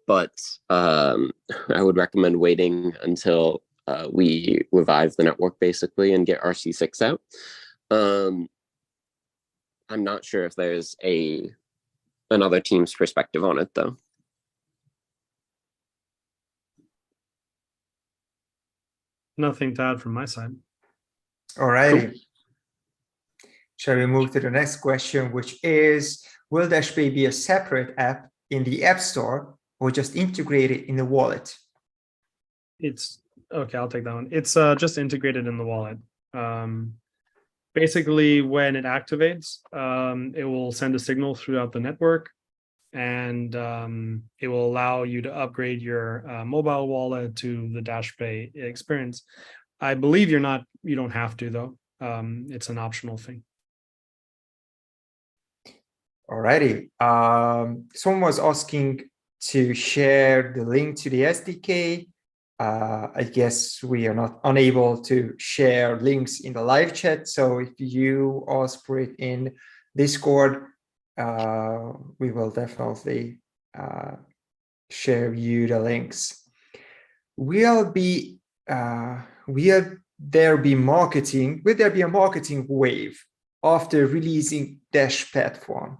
But I would recommend waiting until we revive the network basically and get RC6 out. I'm not sure if there's another team's perspective on it though. Nothing to add from my side. All right. Cool. Shall we move to the next question, which is, will DashPay be a separate app in the App Store or just integrated in the wallet? It's okay, I'll take that one. It's just integrated in the wallet. Basically, when it activates, it will send a signal throughout the network, and it will allow you to upgrade your mobile wallet to the DashPay experience. I believe you don't have to though. It's an optional thing. Alrighty. Someone was asking to share the link to the SDK. I guess we are not unable to share links in the live chat. So if you ask for it in Discord, we will definitely share you the links. Will there be a marketing wave after releasing Dash platform?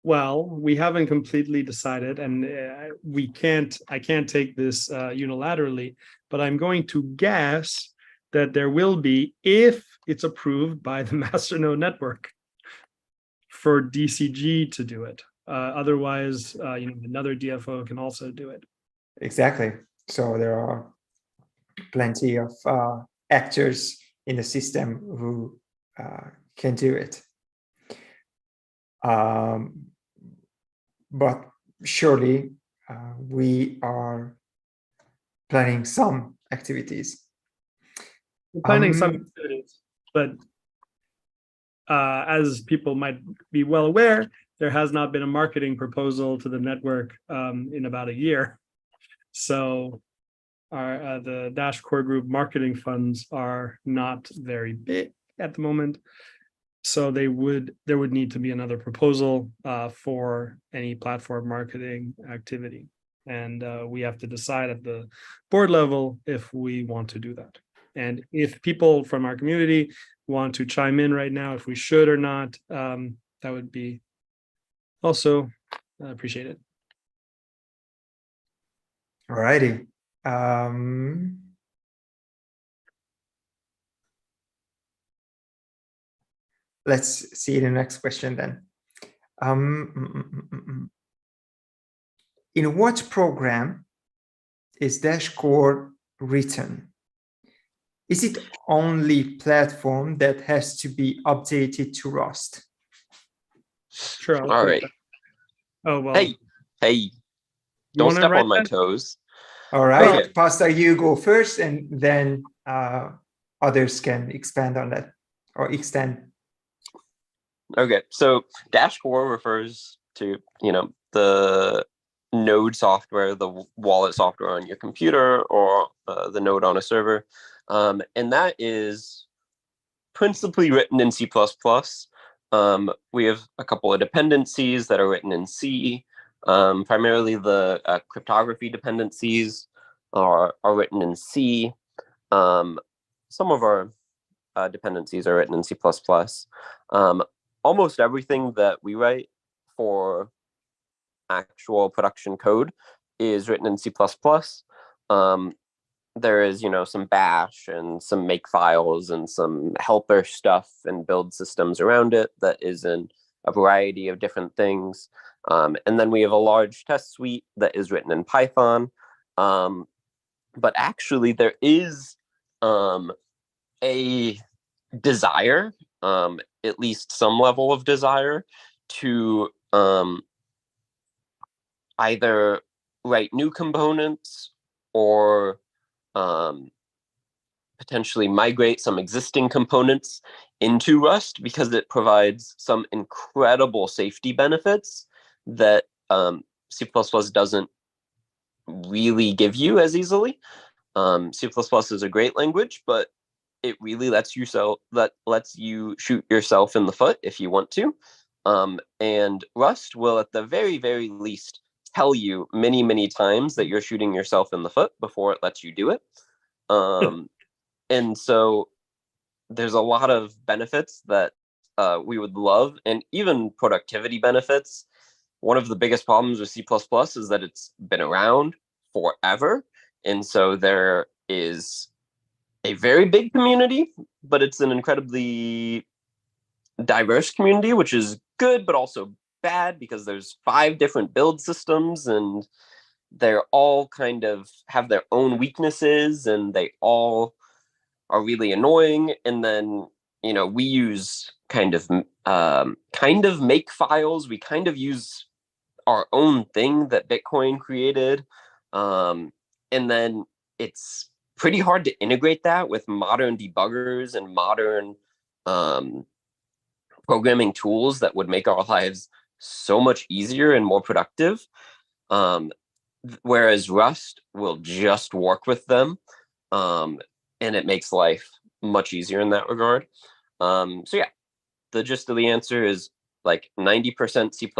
Well, we haven't completely decided, and I can't take this unilaterally, but I'm going to guess that there will be, if it's approved by the masternode network, for DCG to do it. Otherwise, another DFO can also do it. Exactly. So there are plenty of actors in the system who can do it. But surely we are planning some activities. We're planning some activities, but as people might be well aware, there has not been a marketing proposal to the network in about a year. So the Dash Core Group marketing funds are not very big at the moment. So there would need to be another proposal for any platform marketing activity. And we have to decide at the board level if we want to do that. And if people from our community want to chime in right now, if we should or not, that would be also appreciated. All righty. Let's see the next question then. In what program is Dash Core written? Is it only platform that has to be updated to Rust? Sure. All right. Oh, well. Hey, don't step on my toes. All right, Okay. Pastor, you go first, and then others can expand on that or extend. Okay, so Dash Core refers to, the node software, the wallet software on your computer, or the node on a server. And that is principally written in C++. We have a couple of dependencies that are written in C. Primarily the cryptography dependencies are written in C. Some of our dependencies are written in C++. Almost everything that we write for actual production code is written in C++. There is, some bash and some make files and some helper stuff and build systems around it that is in a variety of different things. And then we have a large test suite that is written in Python. But actually there is a desire, at least some level of desire, to either write new components or potentially migrate some existing components into Rust, because it provides some incredible safety benefits that C++ doesn't really give you as easily. C++ is a great language, but it really lets you shoot yourself in the foot if you want to. And Rust will, at the very, very least, tell you many, many times that you're shooting yourself in the foot before it lets you do it. And so there's a lot of benefits that we would love, and even productivity benefits. One of the biggest problems with C++ is that it's been around forever. And so there is a very big community, but it's an incredibly diverse community, which is good, but also bad, because there's 5 different build systems and they're all kind of have their own weaknesses and they all are really annoying. And then, we use kind of make files. We kind of use our own thing that Bitcoin created. And then it's pretty hard to integrate that with modern debuggers and modern programming tools that would make our lives so much easier and more productive. Whereas Rust will just work with them, and it makes life much easier in that regard. So yeah, the gist of the answer is like 90% C++,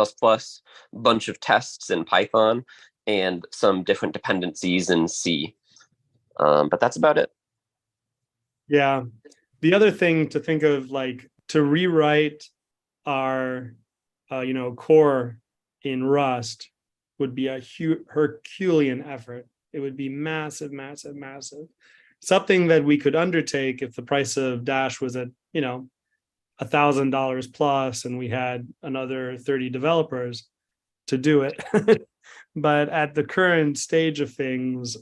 bunch of tests in Python, and some different dependencies in C. But that's about it. Yeah. The other thing to think of, like, to rewrite our, core in Rust would be a Herculean effort. It would be massive, massive, massive. Something that we could undertake if the price of Dash was at, $1,000 plus, and we had another 30 developers to do it. But at the current stage of things,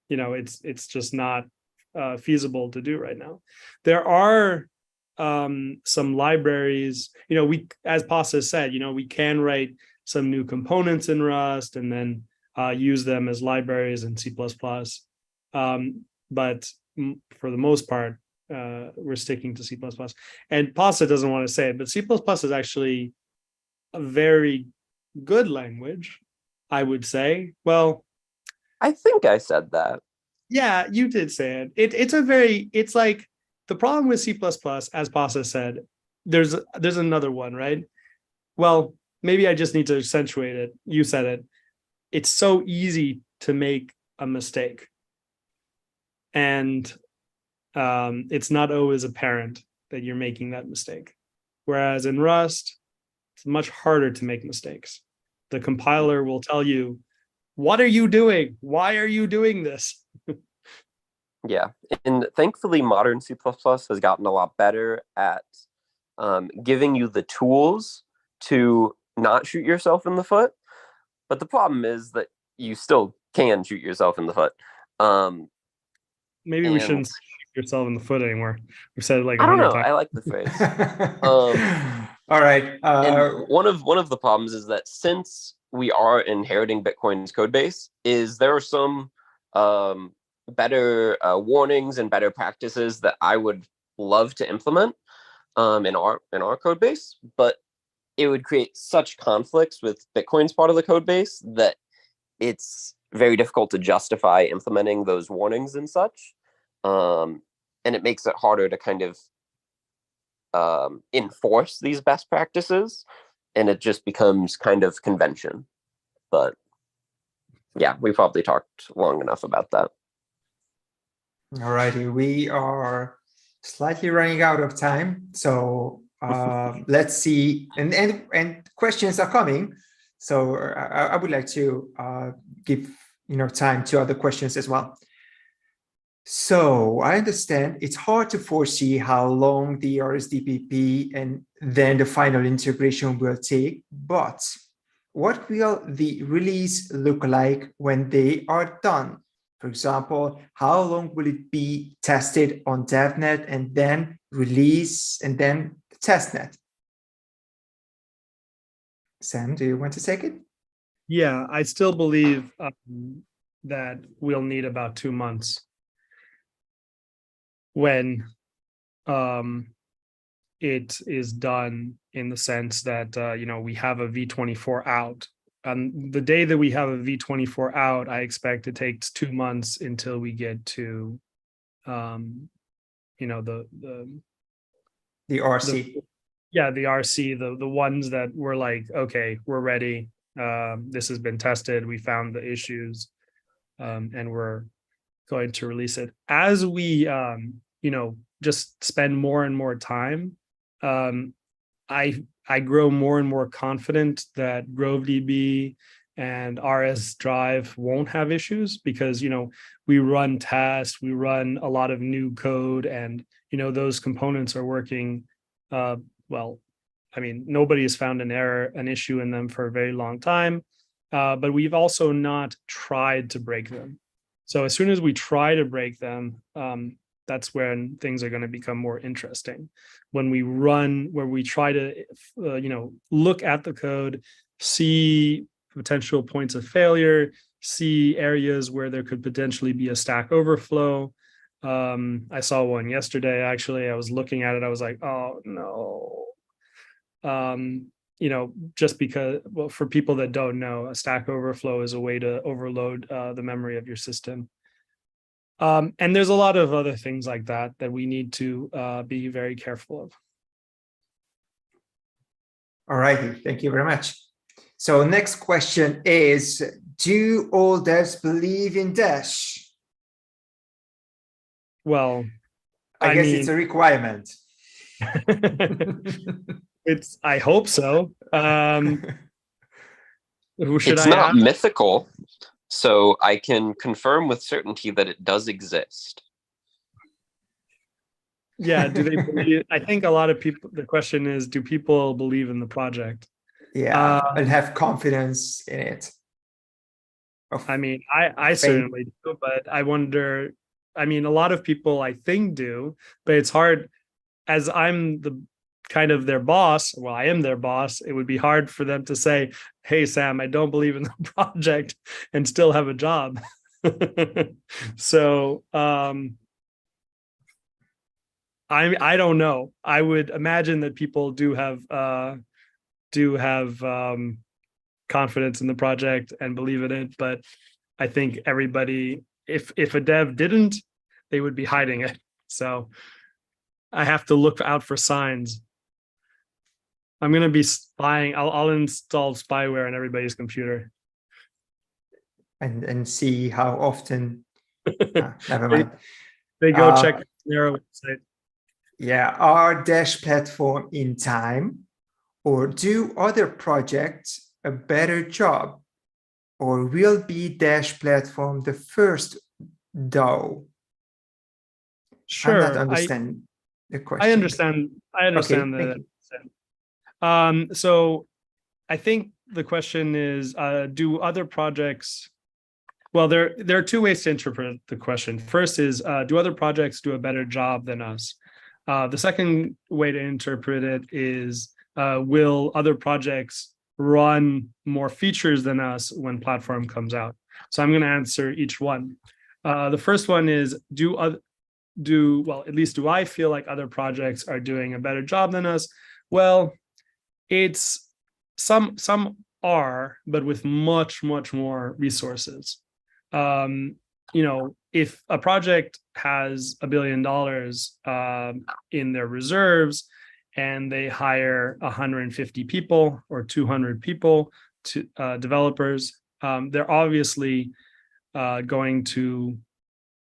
it's just not feasible to do right now. There are some libraries, we, as Pasa said, we can write some new components in Rust and then use them as libraries in C++. But for the most part, we're sticking to C++. And Pasa doesn't want to say it, but C++ is actually a very good language, I would say. Well, I think I said that. Yeah, you did say it. It's like the problem with C++, as Pasa said, there's another one, right? Well, maybe I just need to accentuate it. You said it. it's so easy to make a mistake. And it's not always apparent that you're making that mistake. Whereas in Rust, it's much harder to make mistakes. The compiler will tell you, what are you doing? Why are you doing this? Yeah, and thankfully modern C++ has gotten a lot better at giving you the tools to not shoot yourself in the foot. But the problem is that you still can shoot yourself in the foot. Maybe we shouldn't shoot yourself in the foot anymore. We've said it like I don't 100 know. times. I like the phrase. All right. And one of the problems is that since we are inheriting Bitcoin's code base, there are some better warnings and better practices that I would love to implement in our code base, but it would create such conflicts with Bitcoin's part of the code base that it's very difficult to justify implementing those warnings and such. And it makes it harder to kind of enforce these best practices, and it just becomes kind of convention. But yeah, we probably talked long enough about that. All righty, we are slightly running out of time, so let's see. And questions are coming, so I would like to give time to other questions as well. So I understand it's hard to foresee how long the RSDPP and then the final integration will take, but what will the release look like when they are done? For example, how long will it be tested on DevNet and then release and then testnet? Sam, do you want to take it? Yeah, I still believe that we'll need about 2 months when it is done, in the sense that we have a v24 out. The day that we have a v24 out, I expect it takes 2 months until we get to the RC. The RC, the ones that were like, okay, we're ready. This has been tested. We found the issues, and we're going to release it. As we just spend more and more time, I grow more and more confident that GroveDB and RS Drive won't have issues, because we run tests, we run a lot of new code, and those components are working well. I mean, nobody has found an issue in them for a very long time, but we've also not tried to break them. So as soon as we try to break them, that's when things are going to become more interesting. When we try to, look at the code, see potential points of failure, see areas where there could potentially be a Stack Overflow. I saw one yesterday, actually. I was looking at it. I was like, oh, no. Just because, well, for people that don't know, a Stack Overflow is a way to overload the memory of your system. And there's a lot of other things like that we need to be very careful of. All righty, thank you very much. So next question is, do all devs believe in Dash? Well, I guess it's a requirement. I hope so. It's not mythical, so I can confirm with certainty that it does exist. Yeah, do they believe? I think a lot of people, the question is, do people believe in the project? Yeah, and have confidence in it. I mean, I certainly do, but I wonder, I mean, a lot of people I think do, but it's hard, as I'm the kind of their boss, well, I am their boss, it would be hard for them to say, hey, Sam, I don't believe in the project, and still have a job. So, I don't know. I would imagine that people do have confidence in the project and believe in it, but I think everybody, if a dev didn't, they would be hiding it. So I have to look out for signs. I'm going to be spying. I'll install spyware on everybody's computer. and see how often. Never mind. They go check their website. Yeah, are Dash platform in time, or do other projects a better job, or will be Dash platform the first DAO? Sure, I'm not understanding the question. I understand. Okay, so I think the question is, do other projects? Well, there are two ways to interpret the question. First is, do other projects do a better job than us? The second way to interpret it is, will other projects run more features than us when platform comes out? So I'm going to answer each one. The first one is, well, at least do I feel like other projects are doing a better job than us? Well, it's some are, but with much more resources. You know, if a project has $1 billion in their reserves and they hire 150 people or 200 people to developers, they're obviously going to,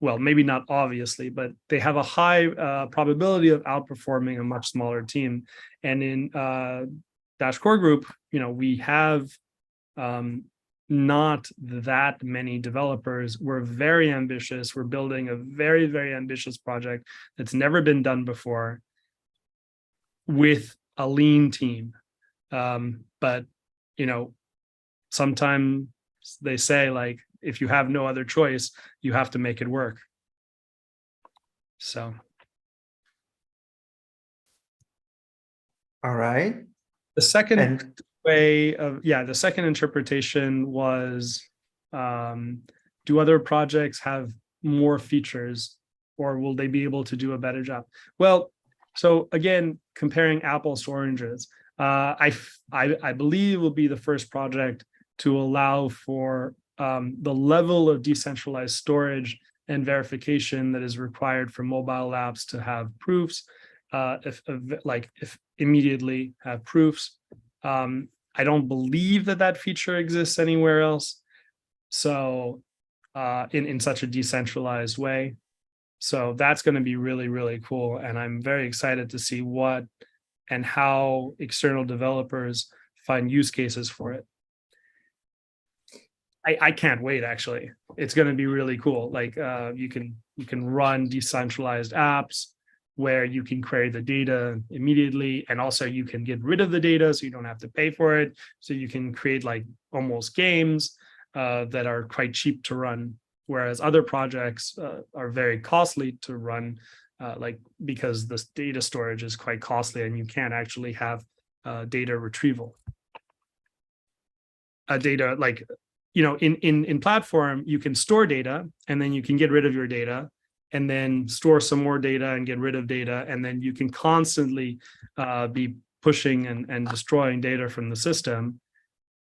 well, maybe not obviously, but they have a high probability of outperforming a much smaller team. And in Dash Core Group, you know, we have not that many developers. We're very ambitious. We're building a very ambitious project that's never been done before with a lean team. But, you know, sometimes they say, like, if you have no other choice, you have to make it work. So. all right. The second way of, the second interpretation was, do other projects have more features, or will they be able to do a better job? Well, so again, comparing apples to oranges, I believe will be the first project to allow for the level of decentralized storage and verification that is required for mobile apps to have proofs, if immediately have proofs. I don't believe that feature exists anywhere else. So in such a decentralized way. So that's going to be really cool. And I'm very excited to see what and how external developers find use cases for it. I can't wait, actually. It's going to be really cool. Like you can run decentralized apps where you can query the data immediately, and also you can get rid of the data so you don't have to pay for it. So you can create like almost games that are quite cheap to run, whereas other projects are very costly to run, because the data storage is quite costly and you can't actually have data retrieval. Data, like, you know, in platform, you can store data and then you can get rid of your data, and then store some more data and get rid of data. And then you can constantly be pushing and destroying data from the system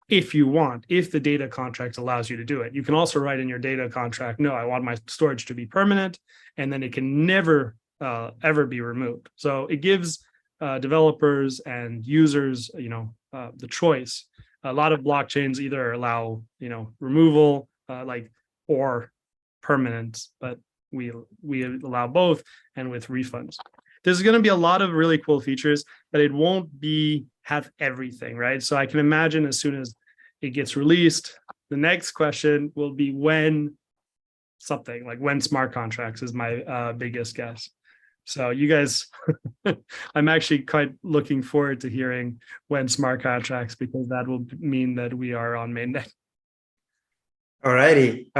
if you want, if the data contract allows you to do it. You can also write in your data contract, no, I want my storage to be permanent, and then it can never, ever be removed. So it gives developers and users, you know, the choice. A lot of blockchains either allow, you know, removal, or permanence, but we allow both, and with refunds. There's going to be a lot of really cool features, but it won't have everything, right? So I can imagine as soon as it gets released, the next question will be when smart contracts is my biggest guess. So you guys, I'm actually quite looking forward to hearing when smart contracts, because that will mean that we are on mainnet. All righty.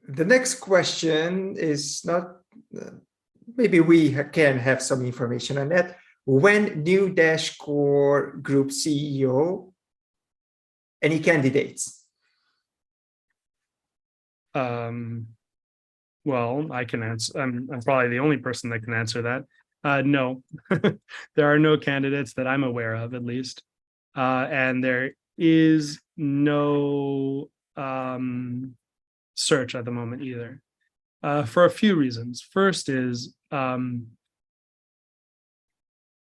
The next question is not, maybe we can have some information on that. When new Dash Core Group CEO, any candidates? Well, I can answer. I'm probably the only person that can answer that. No, there are no candidates that I'm aware of, at least. And there is no search at the moment either, for a few reasons. First is,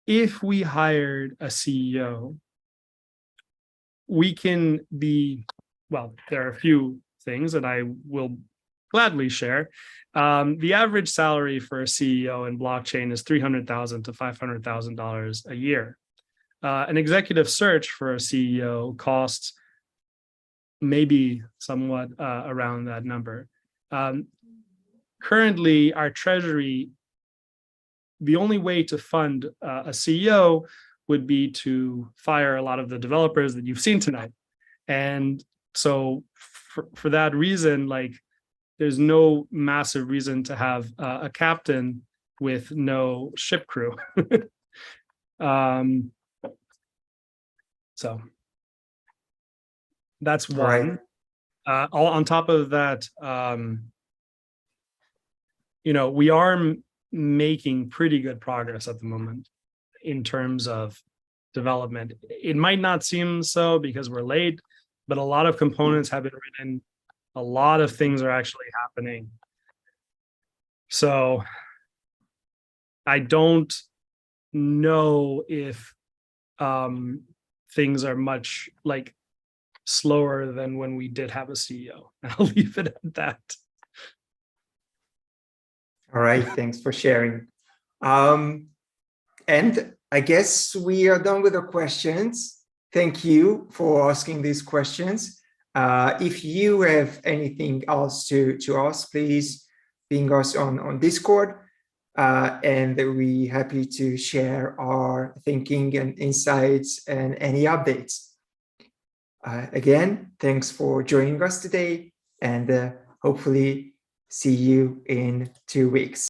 if we hired a CEO, we can be, well, there are a few things that I will gladly share. The average salary for a CEO in blockchain is $300,000 to $500,000 a year. An executive search for a CEO costs maybe somewhat around that number. Currently, our treasury, the only way to fund a CEO would be to fire a lot of the developers that you've seen tonight. And so for that reason, like, there's no massive reason to have a captain with no ship crew. So that's one. Right. On top of that, we are making pretty good progress at the moment in terms of development. It might not seem so because we're late, but a lot of components have been written. A lot of things are actually happening. So I don't know if things are much like slower than when we did have a CEO. I'll leave it at that. All right, thanks for sharing. And I guess we are done with the questions. Thank you for asking these questions. If you have anything else to ask, please ping us on Discord. And we're happy to share our thinking and insights and any updates. Again, thanks for joining us today, and hopefully see you in 2 weeks.